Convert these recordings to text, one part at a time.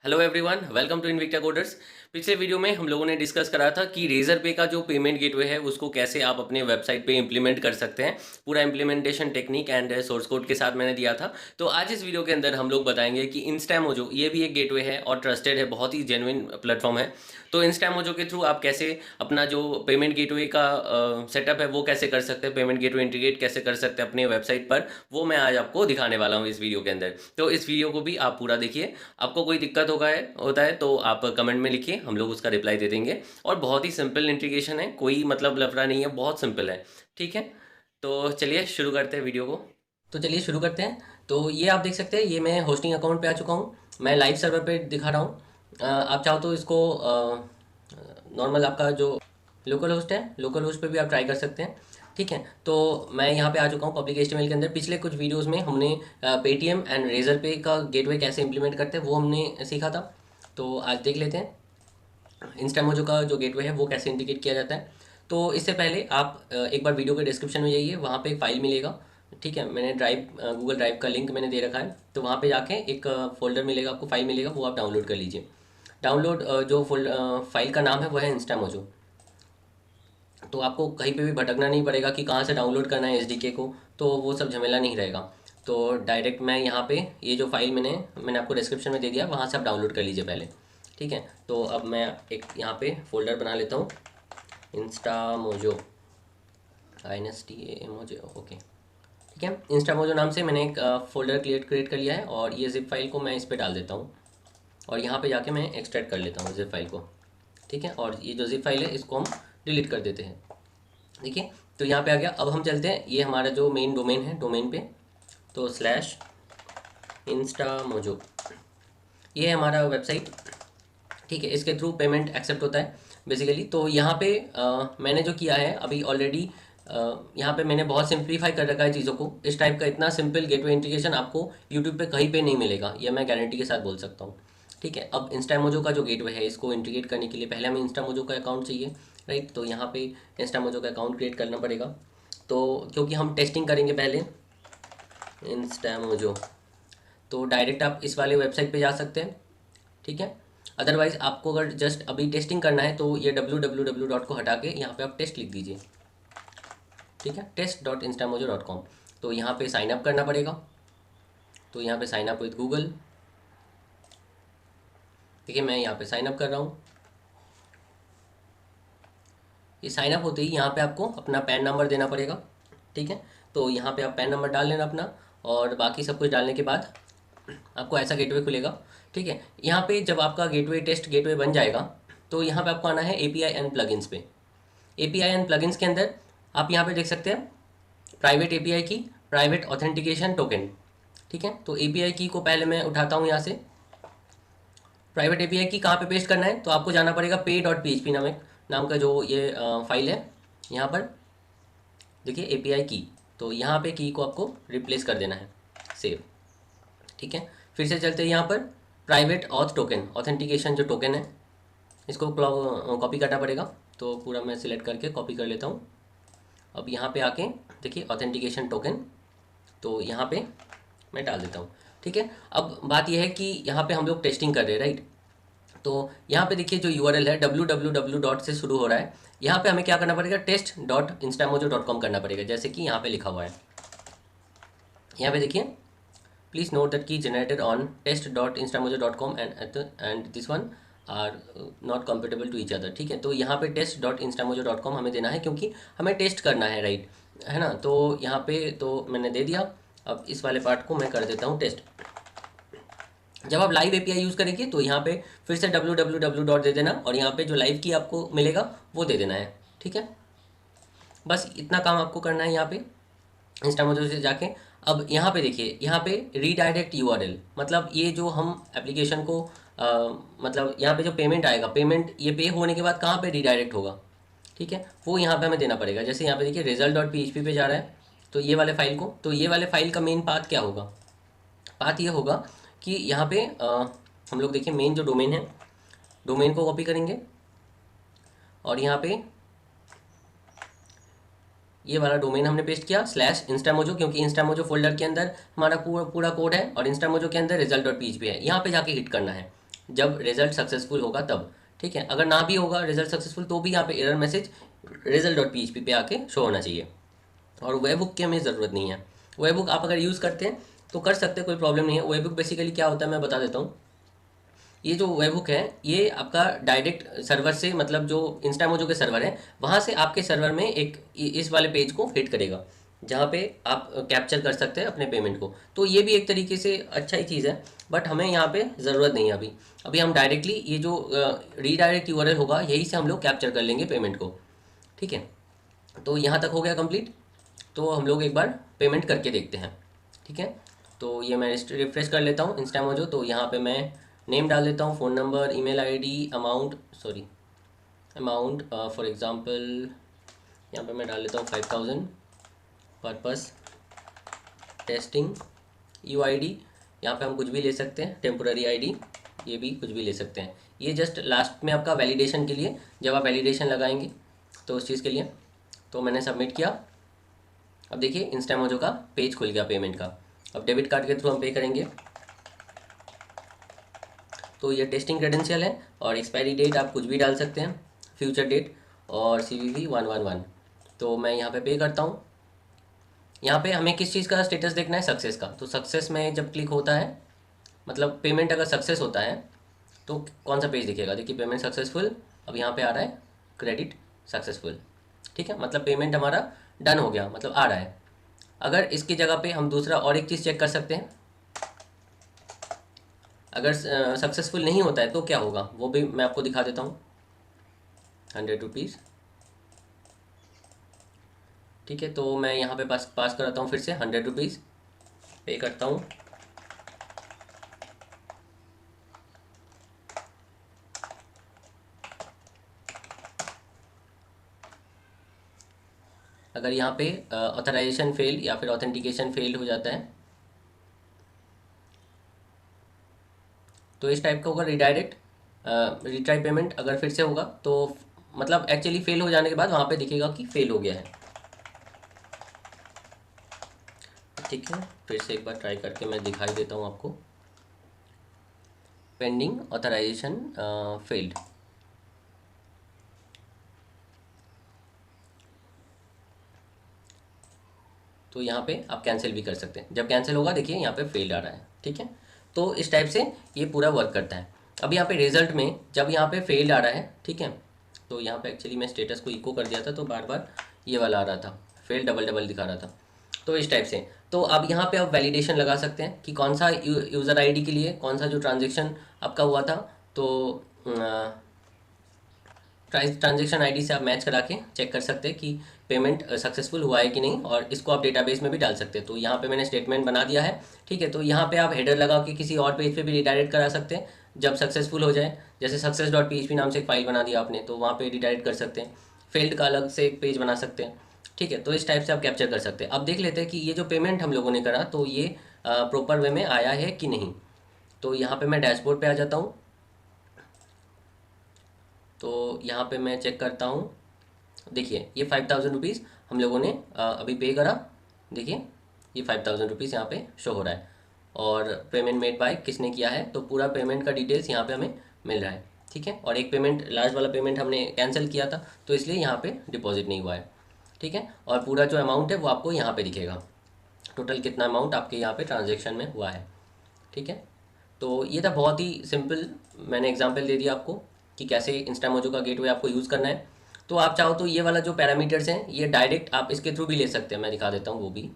Hello everyone, welcome to Invicta coders. पिछले video में हम लोगों ने डिस्कस करा था कि रेजर पे का जो पेमेंट गेटवे है उसको कैसे आप अपने वेबसाइट पे इम्प्लीमेंट कर सकते हैं। पूरा implementation technique and source code के साथ मैंने दिया था। तो आज इस वीडियो के अंदर हम लोग बताएंगे कि इंस्टामोजो ये भी एक गेटवे है और ट्रस्टेड है, बहुत ही जेन्युइन प्लेटफॉर्म है। तो इंस्टामोजो के थ्रू आप कैसे अपना जो पेमेंट गेटवे का सेटअप है वो कैसे कर सकते हैं, पेमेंट गेटवे इंटीग्रेट कैसे कर सकते हैं अपने वेबसाइट पर, वो मैं आज आपको दिखाने वाला हूँ इस वीडियो के अंदर। तो इस वीडियो को भी आप पूरा देखिए। आपको कोई दिक्कत होता है तो आप कमेंट में लिखिए, हम लोग उसका रिप्लाई दे देंगे। और बहुत ही सिंपल इंटीग्रेशन है, कोई मतलब लफड़ा नहीं है, बहुत सिंपल है। ठीक है, तो चलिए शुरू करते हैं वीडियो को। तो चलिए शुरू करते हैं। तो ये आप देख सकते हैं, ये मैं होस्टिंग अकाउंट पे आ चुका हूँ। मैं लाइव सर्वर पे दिखा रहा हूँ। आप चाहो तो इसको नॉर्मल आपका जो लोकल होस्ट है, लोकल होस्ट पे भी आप ट्राई कर सकते हैं। ठीक है, तो मैं यहाँ पे आ चुका हूँ पब्लिक एचटीएमएल के अंदर। पिछले कुछ वीडियोस में हमने पेटीएम एंड रेजर पे का गेटवे कैसे इंप्लीमेंट करते हैं वो हमने सीखा था। तो आज देख लेते हैं इंस्टामोजो का जो गेटवे है वो कैसे इंटीग्रेट किया जाता है। तो इससे पहले आप एक बार वीडियो के डिस्क्रिप्शन में जाइए, वहाँ पे एक फ़ाइल मिलेगा। ठीक है, मैंने गूगल ड्राइव का लिंक मैंने दे रखा है, तो वहाँ पे जाके एक फ़ोल्डर मिलेगा आपको, फाइल मिलेगा, वो आप डाउनलोड कर लीजिए। डाउनलोड जो फाइल का नाम है वो है इंस्टामोजो। तो आपको कहीं पे भी भटकना नहीं पड़ेगा कि कहाँ से डाउनलोड करना है एसडीके को, तो वो सब झमेला नहीं रहेगा। तो डायरेक्ट मैं यहाँ पे ये जो फाइल मैंने आपको डिस्क्रिप्शन में दे दिया, वहाँ से आप डाउनलोड कर लीजिए पहले। ठीक है, तो अब मैं एक यहाँ पे फोल्डर बना लेता हूँ, इंस्टामोजो, INSTAMOJO, ओके। ठीक है, इंस्टामोजो नाम से मैंने एक फ़ोल्डर क्रिएट कर लिया है, और ये ज़िप फाइल को मैं इस पर डाल देता हूँ, और यहाँ पे जाके मैं एक्सट्रैक्ट कर लेता हूँ ज़िप फाइल को। ठीक है, और ये जो ज़िप फाइल है इसको हम डिलीट कर देते हैं। देखिए, तो यहाँ पे आ गया। अब हम चलते हैं, ये हमारा जो मेन डोमेन है, डोमेन पे तो स्लैश इंस्टामोजो, ये है हमारा वेबसाइट। ठीक है, इसके थ्रू पेमेंट एक्सेप्ट होता है बेसिकली। तो यहाँ पे मैंने जो किया है अभी ऑलरेडी, यहाँ पे मैंने बहुत सिंप्लीफाई कर रखा है चीज़ों को। इस टाइप का इतना सिंपल गेटवे इंटीग्रेशन आपको यूट्यूब पे कहीं पे नहीं मिलेगा, ये मैं गारंटी के साथ बोल सकता हूँ। ठीक है, अब इंस्टामोजो का जो गेटवे है इसको इंटीग्रेट करने के लिए पहले हमें इंस्टामोजो का अकाउंट चाहिए, राइट। तो यहाँ पे इंस्टामोजो का अकाउंट क्रिएट करना पड़ेगा। तो क्योंकि हम टेस्टिंग करेंगे पहले इंस्टामोजो, तो डायरेक्ट आप इस वाले वेबसाइट पे जा सकते हैं। ठीक है, अदरवाइज़ आपको अगर जस्ट अभी टेस्टिंग करना है तो ये www को हटा के यहाँ पे आप टेस्ट लिख दीजिए। ठीक है, test.instamojo.com। तो यहाँ पे साइन अप करना पड़ेगा। तो यहाँ पे साइन अप विद गूगल, देखिए मैं यहाँ पे साइन अप कर रहा हूँ। ये साइन अप होते ही यहाँ पे आपको अपना पैन नंबर देना पड़ेगा। ठीक है, तो यहाँ पे आप पैन नंबर डाल लेना अपना, और बाकी सब कुछ डालने के बाद आपको ऐसा गेटवे खुलेगा। ठीक है, यहाँ पे जब आपका गेटवे टेस्ट गेटवे बन जाएगा तो यहाँ पे आपको आना है API एंड प्लगइन्स पे। API एंड प्लगइन्स के अंदर आप यहाँ पे देख सकते हैं प्राइवेट API की, प्राइवेट ऑथेंटिकेशन टोकन। ठीक है, तो API की को पहले मैं उठाता हूँ यहाँ से। प्राइवेट API की कहाँ पे पेस्ट करना है, तो आपको जाना पड़ेगा pay.php नाम का जो ये फाइल है। यहाँ पर देखिए API की, तो यहाँ पे की को आपको रिप्लेस कर देना है, सेव। ठीक है, फिर से चलते हैं यहाँ पर प्राइवेट ऑथ टोकन, ऑथेंटिकेशन जो टोकन है इसको कॉपी करना पड़ेगा। तो पूरा मैं सिलेक्ट करके कॉपी कर लेता हूँ। अब यहाँ पे आके देखिए ऑथेंटिकेशन टोकन, तो यहाँ पे मैं डाल देता हूँ। ठीक है, अब बात यह है कि यहाँ पे हम लोग टेस्टिंग कर रहे हैं, राइट। तो यहाँ पे देखिए जो URL है www डॉट से शुरू हो रहा है, यहाँ पे हमें क्या करना पड़ेगा, test.instamojo.com करना पड़ेगा, जैसे कि यहाँ पे लिखा हुआ है। यहाँ पे देखिए, please note that key generated on test.instamojo.com and this one are not compatible to each other. ठीक है, तो यहाँ पे test.instamojo.com हमें देना है क्योंकि हमें टेस्ट करना है, राइट, है ना। तो यहाँ पे तो मैंने दे दिया। अब इस वाले पार्ट को मैं कर देता हूँ टेस्ट। जब आप लाइव API यूज़ करेंगे तो यहाँ पे फिर से www डॉट दे देना, और यहाँ पे जो लाइव की आपको मिलेगा वो दे देना है। ठीक है, बस इतना काम आपको करना है यहाँ पे इंस्टामोजो से जाके। अब यहाँ पे देखिए, यहाँ पे रीडायरेक्ट URL, मतलब ये जो हम एप्लीकेशन को मतलब यहाँ पे जो पेमेंट आएगा, पेमेंट ये पे होने के बाद कहाँ पे रीडायरेक्ट होगा, ठीक है, वो यहाँ पे हमें देना पड़ेगा। जैसे यहाँ पे देखिए result.php पे जा रहा है, तो ये वाले फाइल को, तो ये वाले फाइल का मेन पाथ क्या होगा, पाथ ये होगा कि यहाँ पे हम लोग देखिए मेन जो डोमेन है, डोमेन को कॉपी करेंगे, और यहाँ पे ये वाला डोमेन हमने पेस्ट किया स्लैश इंस्टामोजो, क्योंकि इंस्टामोजो फोल्डर के अंदर हमारा पूरा पूरा कोड है, और इंस्टामोजो के अंदर result.php है। यहाँ पे जाके हिट करना है, जब रिजल्ट सक्सेसफुल होगा तब, ठीक है। अगर ना भी होगा रिजल्ट सक्सेसफुल तो भी यहाँ पे एरर मैसेज result.php पे आके शो होना चाहिए। और वेब बुक की हमें ज़रूरत नहीं है। वेब बुक आप अगर यूज़ करते हैं तो कर सकते हैं, कोई प्रॉब्लम नहीं है। वेब बुक बेसिकली क्या होता है मैं बता देता हूँ। ये जो वेब बुक है ये आपका डायरेक्ट सर्वर से, मतलब जो इंस्टामोजो के सर्वर है वहाँ से आपके सर्वर में एक इस वाले पेज को हिट करेगा जहाँ पे आप कैप्चर कर सकते हैं अपने पेमेंट को। तो ये भी एक तरीके से अच्छा ही चीज़ है, बट हमें यहाँ पे ज़रूरत नहीं है अभी। अभी हम डायरेक्टली ये जो रीडायरेक्ट यूआरएल होगा यही से हम लोग कैप्चर कर लेंगे पेमेंट को, ठीक है। तो यहाँ तक हो गया कंप्लीट। तो हम लोग एक बार पेमेंट करके देखते हैं, ठीक है। तो ये मैं रिफ्रेश कर लेता हूँ इंस्टामोजो। तो यहाँ पे मैं नेम डाल देता हूँ, phone number, email ID, amount for example यहाँ पे मैं डाल लेता हूँ 5000, पर्पस टेस्टिंग, यूआईडी यहाँ पे हम कुछ भी ले सकते हैं, टेम्पोररी आईडी ये भी कुछ भी ले सकते हैं। ये जस्ट लास्ट में आपका वैलिडेशन के लिए, जब आप वैलिडेशन लगाएंगे तो उस चीज़ के लिए। तो मैंने सबमिट किया। अब देखिए इंस्टामोजो का पेज खुल गया पेमेंट का। अब डेबिट कार्ड के थ्रू हम पे करेंगे। तो ये टेस्टिंग क्रेडेंशियल है और एक्सपायरी डेट आप कुछ भी डाल सकते हैं, फ्यूचर डेट और CVV 111। तो मैं यहाँ पे पे करता हूँ। यहाँ पे हमें किस चीज़ का स्टेटस देखना है, सक्सेस का। तो सक्सेस में जब क्लिक होता है, मतलब पेमेंट अगर सक्सेस होता है तो कौन सा पेज दिखेगा, देखिए पेमेंट सक्सेसफुल। अब यहाँ पे आ रहा है क्रेडिट सक्सेसफुल, ठीक है, मतलब पेमेंट हमारा डन हो गया, मतलब आ रहा है। अगर इसकी जगह पे हम दूसरा और एक चीज़ चेक कर सकते हैं, अगर सक्सेसफुल नहीं होता है तो क्या होगा वो भी मैं आपको दिखा देता हूँ। 100 रुपीज़, ठीक है। तो मैं यहाँ पे पास कराता हूँ, फिर से 100 रुपीज़ पे करता हूँ। अगर यहाँ पे ऑथराइजेशन फेल या फिर ऑथेंटिकेशन फेल हो जाता है तो इस टाइप का होगा रिडायरेक्ट, रिट्राई पेमेंट अगर फिर से होगा तो मतलब एक्चुअली फेल हो जाने के बाद वहाँ पे दिखेगा कि फेल हो गया है, ठीक है। फिर से एक बार ट्राई करके मैं दिखाई देता हूँ आपको। पेंडिंग ऑथराइजेशन फेल्ड, तो यहाँ पे आप कैंसिल भी कर सकते हैं। जब कैंसिल होगा देखिए यहाँ पे फेल्ड आ रहा है, ठीक है। तो इस टाइप से ये पूरा वर्क करता है। अब यहाँ पे रिजल्ट में जब यहाँ पे फेल्ड आ रहा है, ठीक है, तो यहाँ पे एक्चुअली मैं स्टेटस को इको कर दिया था तो बार बार ये वाला आ रहा था, फेल डबल डबल दिखा रहा था। तो इस टाइप से तो अब यहाँ पे आप वैलिडेशन लगा सकते हैं कि कौन सा यूज़र आईडी के लिए कौन सा जो ट्रांजेक्शन आपका हुआ था। तो ट्रांजेक्शन आईडी से आप मैच करा के चेक कर सकते हैं कि पेमेंट सक्सेसफुल हुआ है कि नहीं, और इसको आप डेटाबेस में भी डाल सकते हैं। तो यहाँ पे मैंने स्टेटमेंट बना दिया है, ठीक है। तो यहाँ पे आप हेडर लगा के किसी और पेज पे भी रिडायरेक्ट करा सकते हैं जब सक्सेसफुल हो जाए। जैसे success.php नाम से एक फाइल बना दिया आपने तो वहाँ पे रिडायरेक्ट कर सकते हैं। फेल्ड का अलग से एक पेज बना सकते हैं, ठीक है। तो इस टाइप से आप कैप्चर कर सकते हैं। अब देख लेते हैं कि ये जो पेमेंट हम लोगों ने करा तो ये प्रॉपर वे में आया है कि नहीं। तो यहाँ पे मैं डैशबोर्ड पे आ जाता हूँ। तो यहाँ पे मैं चेक करता हूँ, देखिए ये 5000 रुपीज़ हम लोगों ने अभी पे करा। देखिए ये 5000 रुपीज़ यहाँ पे शो हो रहा है और पेमेंट मेड बाय किसने किया है, तो पूरा पेमेंट का डिटेल्स यहाँ पे हमें मिल रहा है, ठीक है। और एक पेमेंट लास्ट वाला पेमेंट हमने कैंसिल किया था तो इसलिए यहाँ पे डिपॉजिट नहीं हुआ है, ठीक है। और पूरा जो अमाउंट है वो आपको यहाँ पे दिखेगा, टोटल कितना अमाउंट आपके यहाँ पे ट्रांजेक्शन में हुआ है, ठीक है। तो ये था बहुत ही सिंपल, मैंने एग्जांपल दे दिया आपको कि कैसे इंस्टामोजो का गेटवे आपको यूज़ करना है। तो आप चाहो तो ये वाला जो पैरामीटर्स हैं ये डायरेक्ट आप इसके थ्रू भी ले सकते हैं, मैं दिखा देता हूँ वो भी।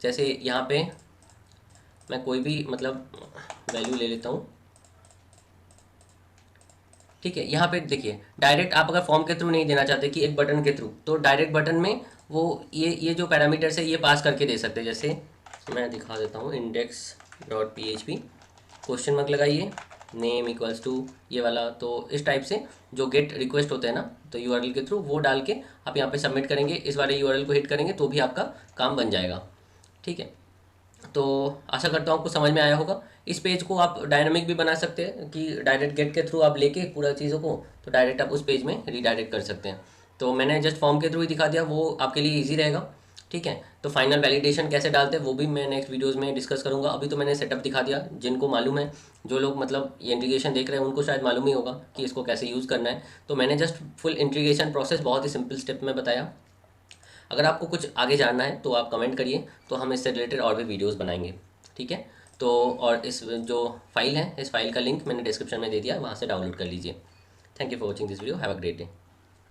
जैसे यहाँ पे मैं कोई भी मतलब वैल्यू ले लेता हूँ, ठीक है। यहाँ पे देखिए डायरेक्ट आप अगर फॉर्म के थ्रू नहीं देना चाहते कि एक बटन के थ्रू, तो डायरेक्ट बटन में वो ये जो पैरामीटर्स है ये पास करके दे सकते हैं। जैसे मैं दिखा देता हूँ index.php क्वेश्चन मार्क लगाइए, नेम इक्वल्स टू ये वाला। तो इस टाइप से जो गेट रिक्वेस्ट होते हैं ना, तो यूआरएल के थ्रू वो डाल के आप यहाँ पे सबमिट करेंगे, इस वाले यूआरएल को हिट करेंगे तो भी आपका काम बन जाएगा, ठीक है। तो आशा करता हूँ आपको समझ में आया होगा। इस पेज को आप डायनामिक भी बना सकते हैं कि डायरेक्ट गेट के थ्रू आप लेके पूरा चीज़ों को तो डायरेक्ट आप उस पेज में रीडायरेक्ट कर सकते हैं। तो मैंने जस्ट फॉर्म के थ्रू ही दिखा दिया, वो आपके लिए ईजी रहेगा। ठीक है। तो फाइनल वैलिडेशन कैसे डालते हैं वो भी मैं नेक्स्ट वीडियोस में डिस्कस करूंगा। अभी तो मैंने सेटअप दिखा दिया, जिनको मालूम है, जो लोग मतलब ये इंटीग्रेशन देख रहे हैं उनको शायद मालूम ही होगा कि इसको कैसे यूज़ करना है। तो मैंने जस्ट फुल इंटीग्रेशन प्रोसेस बहुत ही सिंपल स्टेप में बताया। अगर आपको कुछ आगे जानना है तो आप कमेंट करिए, तो हम इससे रिलेटेड और भी वीडियोज़ बनाएंगे, ठीक है। तो और इस जो फाइल है, इस फाइल का लिंक मैंने डिस्क्रिप्शन में दे दिया, वहाँ से डाउनलोड कर लीजिए। Thank you for watching this video, have a great day.